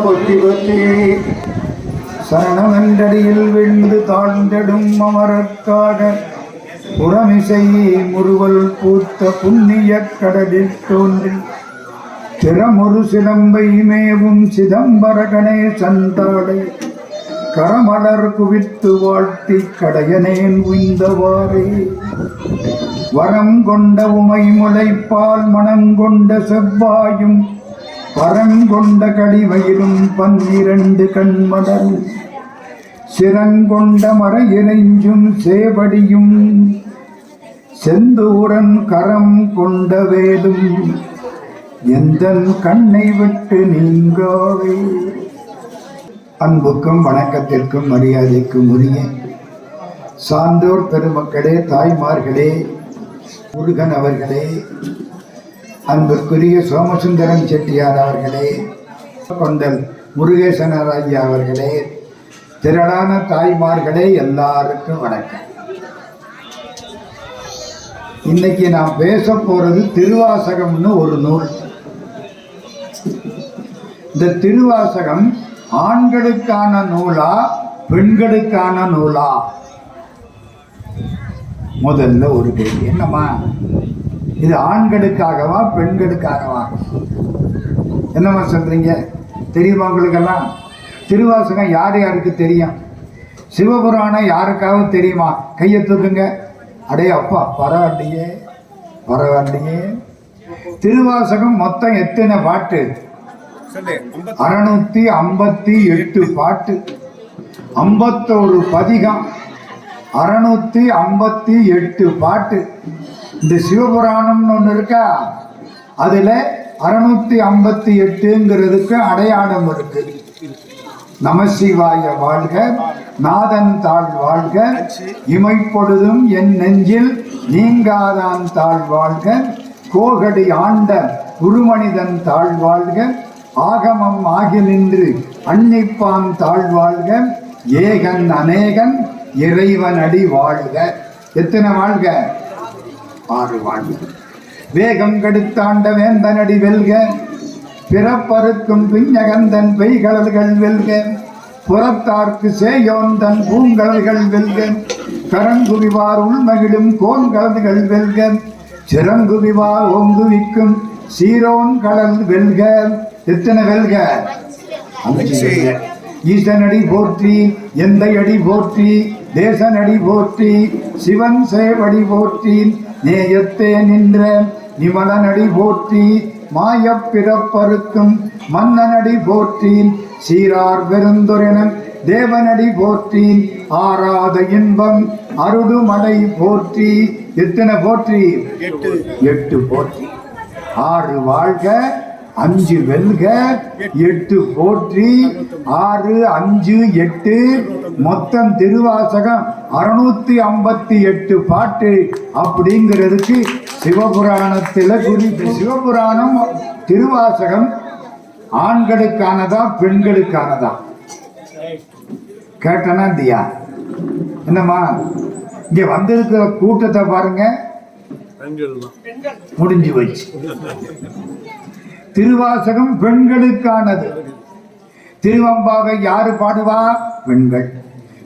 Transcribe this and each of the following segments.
பொத்தி பொத்தி சரணமென்றடியில் விழுந்து தாழ்ந்தடும் அமரர்க்காக புறமிசை முறுவல் பூத்த புண்ணிய கடலில் தோன்றி திறமொரு சிலம்பை மேவும் சிதம்பர கணேசன் தாளை கரமலர் குவித்து வாழ்த்தி கடையனேன் உய்ந்தவாறே வரம் கொண்ட உமை முளைப்பால் மனங்கொண்ட செவ்வாயும் பரங்கொண்ட கடிவயிலும் 12 கண்மலரும் சிறங்கொண்ட மர இறைஞ்சும் சேவடியும் செந்தூரன் கரம் கொண்ட வேலும் எந்தன் கண்ணை விட்டு நீங்காவே. அன்புக்கும் வணக்கத்திற்கும் மரியாதைக்கும் உரிய சான்றோர் பெருமக்களே, தாய்மார்களே, முருகன் அவர்களே, அன்புக்குரிய சோமசுந்தரம் செட்டியார் அவர்களே, கொண்டல் முருகேசனர் ஐயா அவர்களே, திரளான தாய்மார்களே, எல்லாருக்கும் வணக்கம். இன்னைக்கு நான் பேச போறது திருவாசகம்னு ஒரு நூல். இந்த திருவாசகம் ஆண்களுக்கான நூலா பெண்களுக்கான நூலா? முதல்ல ஒரு கேள்வி. என்னம்மா இது ஆண்களுக்காகவா பெண்களுக்காகவா? என்னம்மா சொல்றீங்க? தெரியுமா உங்களுக்கெல்லாம்? திருவாசகம் யார் யாருக்கு தெரியும்? சிவபுராணம் யாருக்காவது தெரியுமா? கையை தூக்குங்க. அடே அப்பா, பரவாயில்லையே பரவாயில்லையே. திருவாசகம் மொத்தம் எத்தனை பாட்டு? 658 பாட்டு, 51 பதிகம், 658 பாட்டு. இந்த சிவபுராணம்னு ஒன்று இருக்கா, அதுல 658ங்கிறதுக்கு அடையாளம் இருக்கு. நமசிவாய வாழ்க, நாதன் தாழ் வாழ்க, இமைப்பொழுதும் என் நெஞ்சில் நீங்காதான் தாழ் வாழ்க, கோகடி ஆண்ட குருமனிதன் தாழ் வாழ்க, ஆகமம் ஆகி நின்று அன்னிப்பான் தாழ் வாழ்க, ஏகன் அநேகன் இறைவன் அடி வாழ்க. எத்தனை வாழ்க? 6 வாழ்க. வேகம் கெடுத்தாண்ட வேந்தனடி வெல்க, பிறப்பருக்கும் பிஞ்சகந்தன் பெய்கடல்கள் வெல்க, புறத்தார்க்கு சேயோந்தன் பூங்கடல்கள் வெல்க, கரங்குவிவார் உள்மகிழும் கோன்கடல்கள் வெல்க, சிறங்குவிவார் ஓங்குவிக்கும் சீரோன் கடல் வெல்க. எத்தனை வெல்க? ஈசனடி போற்றி, எந்தை அடி போற்றி, தேசனடி போற்றி, சிவன் சேவடி போற்றி, நேயத்தே நின்ற நிமலனடி போற்றி, மாயப் பிறப்பருக்கும் மன்னனடி போற்றி, சீரார் பெருந்துரென தேவனடி போற்றி, ஆராத இன்பம் அருடுமலை போற்றி. எத்தனை போற்றி? 8 போற்றி. 6 வாழ்க, 5 வெல்க, 8 போற்றி, 6, 5, 8, மொத்தம் திருவாசகம் 658 பாட்டு. அப்படிங்கிறதுக்கு சிவபுராணத்தில் குறிப்பு. சிவபுராணம் திருவாசகம் ஆண்களுக்கானதா பெண்களுக்கானதா? கேட்டனா இல்லையா? என்னம்மா இங்க வந்திருக்கிற கூட்டத்தை பாருங்க, முடிஞ்சு வச்சு. திருவாசகம் பெண்களுக்கானது. திருவம்பாவை யாரு பாடுவா? பெண்கள்.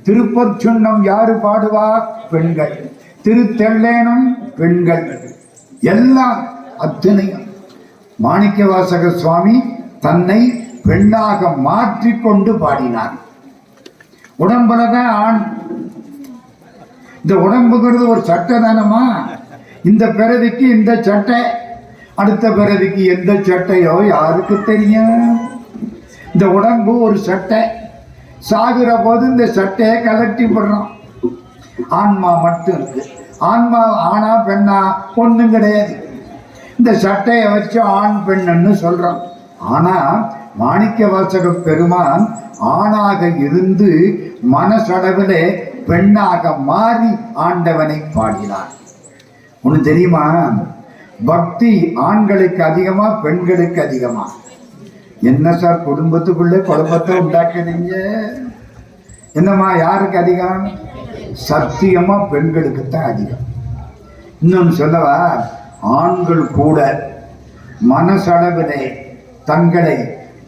திருப்பொற்சுன்னம் யாரு பாடுவா? பெண்கள். திருத்தெல்லேனும் பெண்கள். எல்லாம் அத்தனையும் மாணிக்கவாசக சுவாமி தன்னை பெண்ணாக மாற்றிக்கொண்டு பாடினார். உடம்புலதான் ஆண். இந்த உடம்புங்கிறது ஒரு சட்டை தானமா? இந்த பிறவிக்கு இந்த சட்டை, அடுத்த பிறவிக்கு எந்த சட்டையோ யாருக்கு தெரியும்? இந்த உடம்பு ஒரு சட்டை. சாகுற போது இந்த சட்டையை கலட்டி போடுறோம். ஆன்மா மட்டும் இருக்கு. ஆன்மா ஆனா பெண்ணா? ஒண்ணும் கிடையாது. இந்த சட்டையை வச்சு ஆண் பெண்ணுன்னு சொல்றோம். ஆனா மாணிக்கவாசக பெருமான் ஆணாக இருந்து மனசளவிலே பெண்ணாக மாறி ஆண்டவனை பாடினார். ஒண்ணு தெரியுமா? பக்தி ஆண்களுக்கு அதிகமா பெண்களுக்கு அதிகமா? என்ன சார் குடும்பத்துக்குள்ளே குழப்பத்தை உண்டாக்குறீங்க? என்னம்மா யாருக்கு அதிகம்? சத்தியமா பெண்களுக்கு தான் அதிகம். இன்னொன்னு சொல்லவா? ஆண்கள் கூட மனசளவிலே தங்களை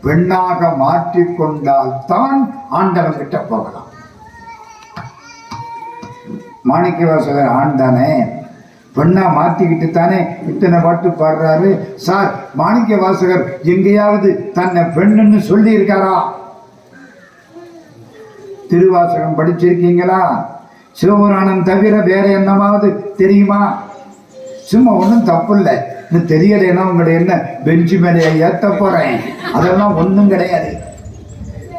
பெண்ணாக மாற்றிக்கொண்டால் தான் ஆண்டவன் கிட்ட போகலாம். மாணிக்கவாசகர் ஆண் தானே, பெண்ணா மாற்றிக்கிட்டு தானே இத்தனை பாட்டு பாடுறாரு. சார், மாணிக்கவாசகர் எங்கேயாவது தன்னை பெண்ணுன்னு சொல்லி இருக்காரா? திருவாசகம் படிச்சிருக்கீங்களா? சிவபுராணம் தவிர வேற என்னமாவது தெரியுமா? சும்மா ஒன்றும் தப்பு இல்லை. இன்னும் தெரியலைன்னா உங்களை என்ன பெஞ்சு மேலே ஏற்ற போறேன், அதெல்லாம் ஒன்றும் கிடையாது.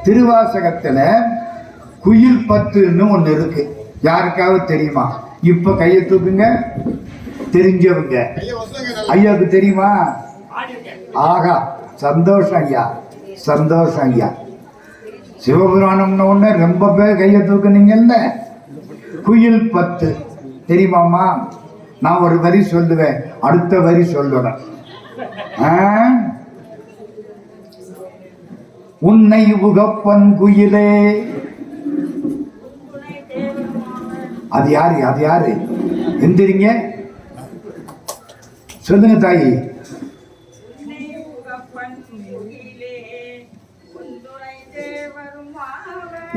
திருவாசகத்துல குயில் பத்துன்னு ஒன்று இருக்கு. யாருக்காவது தெரியுமா? இப்ப கையை தூக்குங்க, தெரிஞ்சவங்க. ஐயாவுக்கு தெரியுமா? ஆகா, சந்தோஷம் ஐயா, சந்தோஷம் ஐயா. சிவபுராணம்னு ஒண்ணு ரொம்ப பேர் கையை தூக்குனீங்கல்ல. குயில் பத்து தெரியுமாமா? நான் ஒரு வரி சொல்லுவேன், அடுத்த வரி சொல்லணும். உன்னை உகப்பன் குயிலே. அது யாரு? அது யாரு? எந்திரிங்க, சொல்லுங்க தாயி.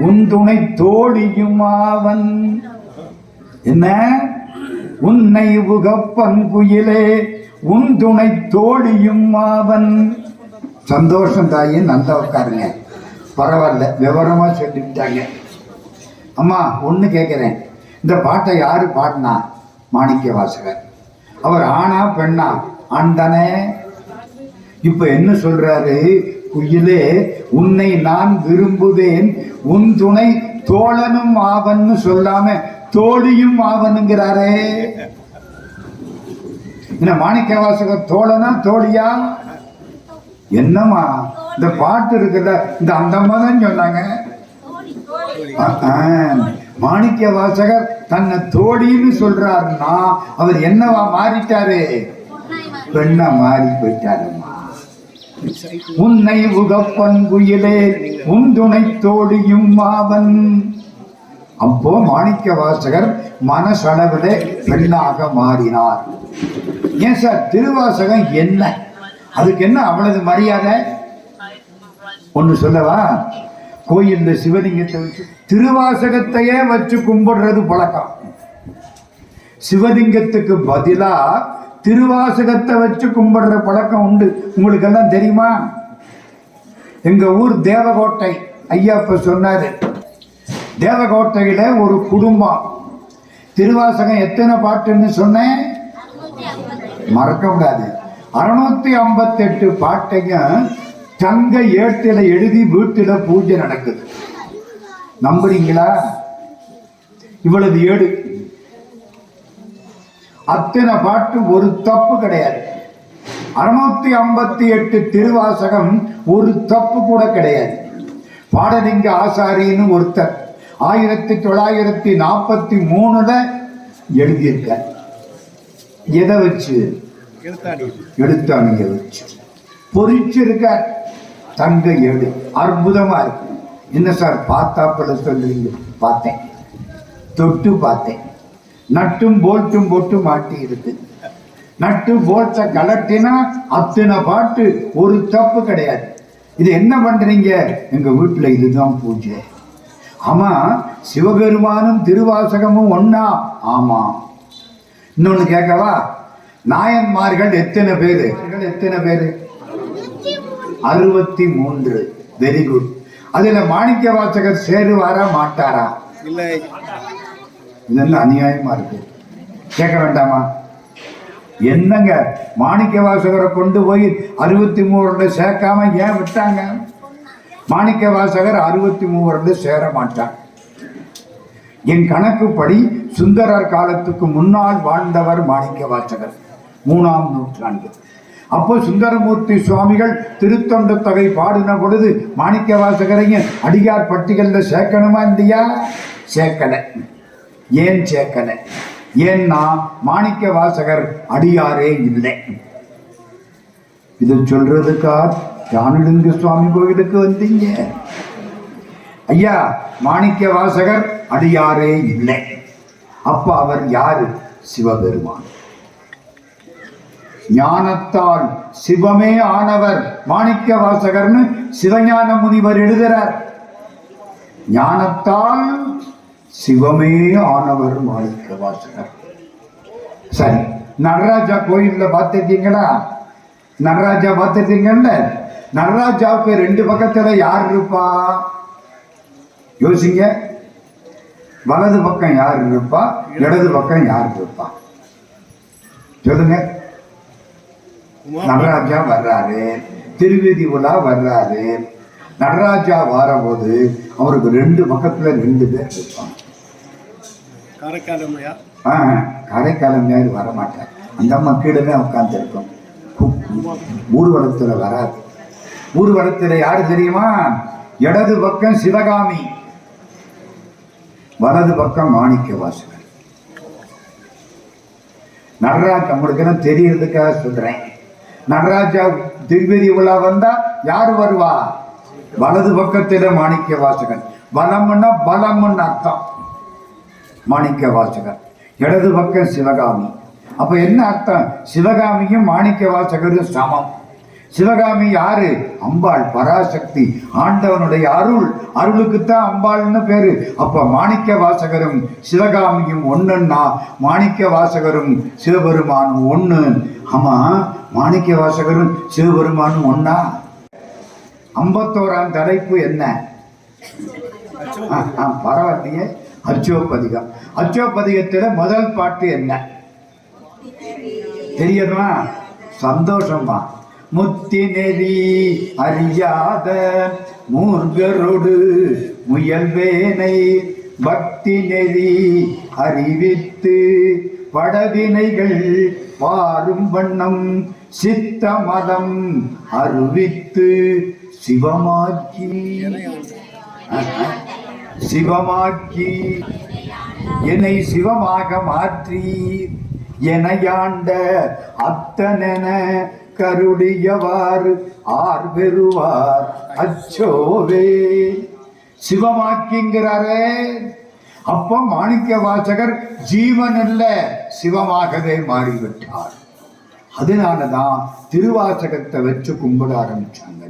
உன் துணை தோழியும் அவன். என்ன? உன்னை உகப்பன் குயிலே, உன் துணை தோழியும் அவன். சந்தோஷம் தாயி, நல்லா உட்காருங்க. பரவாயில்ல, விவரமா சொல்லிவிட்டாங்க. அம்மா ஒன்று கேட்குறேன், இந்த பாட்டை யாரு பாடினா? மாணிக்கவாசகர். அவர் ஆணா பெண்ணா? ஆண் தானே. இப்ப என்ன சொல்றாரு? குயிலே உன்னை நான் விரும்புவேன், உன் துணை தோழனும் ஆவன்னு சொல்லாம தோழியும் ஆவனுங்கிறாரே. என்ன மாணிக்கவாசகர் தோழனா தோழியா? என்னம்மா இந்த பாட்டு இருக்குல்ல, இந்த அந்த அம்மா தான் சொன்னாங்க. மாணிக்கவாசகர் தன்னை தோழின்னு சொல்றாருன்னா அவர் என்னவா மாறிட்டாரு? பெண்ணா மாறி போயிட்டாருமா. உன்னை உகப்பன் குயிலே, உன் துணை தோழியும் அவன். அப்போ மாணிக்கவாசகர் மனசளவிலே பெண்ணாக மாறினார். ஏன் சார் திருவாசகம் என்ன, அதுக்கு என்ன அவ்வளவு மரியாதை? ஒன்னு சொல்லவா? கோயில்ல சிவலிங்கத்தை வச்சு திருவாசகத்தையே வச்சு கும்பிடுறது பழக்கம். சிவலிங்கத்துக்கு பதிலா திருவாசகத்தை வச்சு கும்பிடுற பழக்கம் உண்டு. உங்களுக்கு எல்லாம் தெரியுமா? எங்க ஊர் தேவகோட்டை. ஐயா இப்ப சொன்னாரு, தேவகோட்டையில ஒரு குடும்பம். திருவாசகம் எத்தனை பாட்டுன்னு சொன்னேன்? மறக்க கூடாது. 658 பாட்டையும் தங்க ஏட்டில எழுதி வீட்டில பூஜை நடக்குது. நம்புறீங்களா? இவ்வளவு ஏடு, அத்தனை பாட்டு, ஒரு தப்பு கிடையாது. 658 திருவாசகம் ஒரு தப்பு கூட கிடையாது. பாடலிங்க ஆசாரின்னு ஒருத்தர் 1943 எழுதியிருக்க. எதை வச்சு? எழுத்தாணிய வச்சு பொறிச்சிருக்க. தங்க ஏடு அற்புதமா இருக்கு. என்ன சார் பார்த்தாப்பல சொல்றீங்க? பார்த்தேன், தொட்டு பார்த்தேன். நட்டும் போல்ட்டும் போட்டு மாட்டி இருக்கு. நட்டு போல்ட்ட கலட்டினா அத்தனை பாட்டு, ஒரு தப்பு கிடையாது. இது என்ன பண்றீங்க? எங்க வீட்டுல இதுதான் பூஜை. ஆமா, சிவபெருமானும் திருவாசகமும் ஒன்னா? ஆமா. இன்னொன்னு கேட்கவா? நாயன்மார்கள் எத்தனை பேரு? எத்தனை பேரு? 63. Very good. அதுல மாணிக்கவாசகர் சேருவாரா மாட்டாரா? இல்லை. இதெல்லாம் அநியாயமா இருக்கு, கேட்க வேண்டாமா? என்னங்க மாணிக்கவாசகரை கொண்டு போய் 63 சேர்க்காம ஏன் விட்டாங்க? மாணிக்கவாசகர் 63 சேர மாட்டார். என் கணக்குப்படி சுந்தரர் காலத்துக்கு முன்னால் வாழ்ந்தவர் மாணிக்கவாசகர், 3ஆம் நூற்றாண்டு. அப்போ சுந்தரமூர்த்தி சுவாமிகள் திருத்தொண்ட தொகை பாடின பொழுது மாணிக்கவாசகரையும் அடியார் பட்டியல்ல சேர்க்கணுமா இல்லையா? சேர்க்கல. ஏன் சேர்க்கல? ஏன்னா மாணிக்கவாசகர் அடியாரே இல்லை. இதை சொல்றதுக்கா ஞானலிங்க சுவாமி கோவிலுக்கு வந்தீங்க? ஐயா, மாணிக்கவாசகர் அடியாரே இல்லை. அப்ப அவர் யாரு? சிவபெருமான். ஞானத்தால் சிவமே ஆனவர் மாணிக்க வாசகர்னு சிவஞான முனிவர் எழுதுறார். ஞானத்தால் சிவமே ஆனவர் மாணிக்க வாசகர். சரி, நடராஜா கோயில்ல பார்த்துருக்கீங்களா? நடராஜா பார்த்துருக்கீங்கல்ல? நடராஜாவுக்கு ரெண்டு பக்கத்துல யார் இருப்பா? யோசிங்க. வலது பக்கம் யார் இருப்பா, இடது பக்கம் யார் இருப்பா? சொல்லுங்க. நடராஜா வர்றாரு, திருவீதி உலா வர்றாரு. நடராஜா வரபோது அவருக்கு ரெண்டு பக்கத்துல ரெண்டு பேர் இருப்பாங்க. காரைக்காலமையார் வரமாட்டார். அந்த அம்மா கீழே உட்கார்ந்து இருக்கும். ஊர்வலத்துல வராது. ஊர்வலத்துல யாரு தெரியுமா? இடது பக்கம் சிவகாமி, வலது பக்கம் மாணிக்க வாசகர். நடராஜ் நம்மளுக்கு தெரியறதுக்காக சொல்றேன். நடராஜா திருவதி உலா வந்தா யாரு வருவா? வலது பக்கத்தில மாணிக்க வாசகன். பலம்னா பலம்னு அர்த்தம். மாணிக்க வாசகர் இடது பக்கம் சிவகாமி. அப்ப என்ன அர்த்தம்? சிவகாமியும் மாணிக்க வாசகரும் சமம். சிவகாமி யாரு? அம்பாள், பராசக்தி, ஆண்டவனுடைய அருள். அருளுக்குத்தான் அம்பாள்னு பேரு. அப்ப மாணிக்க வாசகரும் சிவகாமியும் ஒண்ணுன்னா மாணிக்க வாசகரும் சிவபெருமானும் ஒண்ணு. ஆமா, மாணிக்க வாசகரும் சிவபெருமானும் ஒன்னா? 51ஆம் தலைப்பு என்ன? பரவாயில்லையே. அச்சோப்பதிகம். அச்சோப்பதிகத்துல முதல் பாட்டு என்ன தெரியுமா? சந்தோஷமா. முத்தி நெறி அறியாத மூர்கரோடு முயல்வேனை பக்தி நெறி அறிவித்து படவினைகள் பாரும் வண்ணம் சித்த மதம் அறிவித்து சிவமாக்கி என்னை சிவமாக மாற்றி எனையாண்ட அத்தனென கருடியவாறு ஆர் பெறுவார் அச்சோவே. சிவமாக்கிங்கிறாரே. அப்ப மாணிக்க வாசகர் ஜீவன் அல்ல, சிவமாகவே மாறிவிட்டார். அதனாலதான் திருவாசகத்தை வச்சு கும்பிட ஆரம்பிச்சாங்க.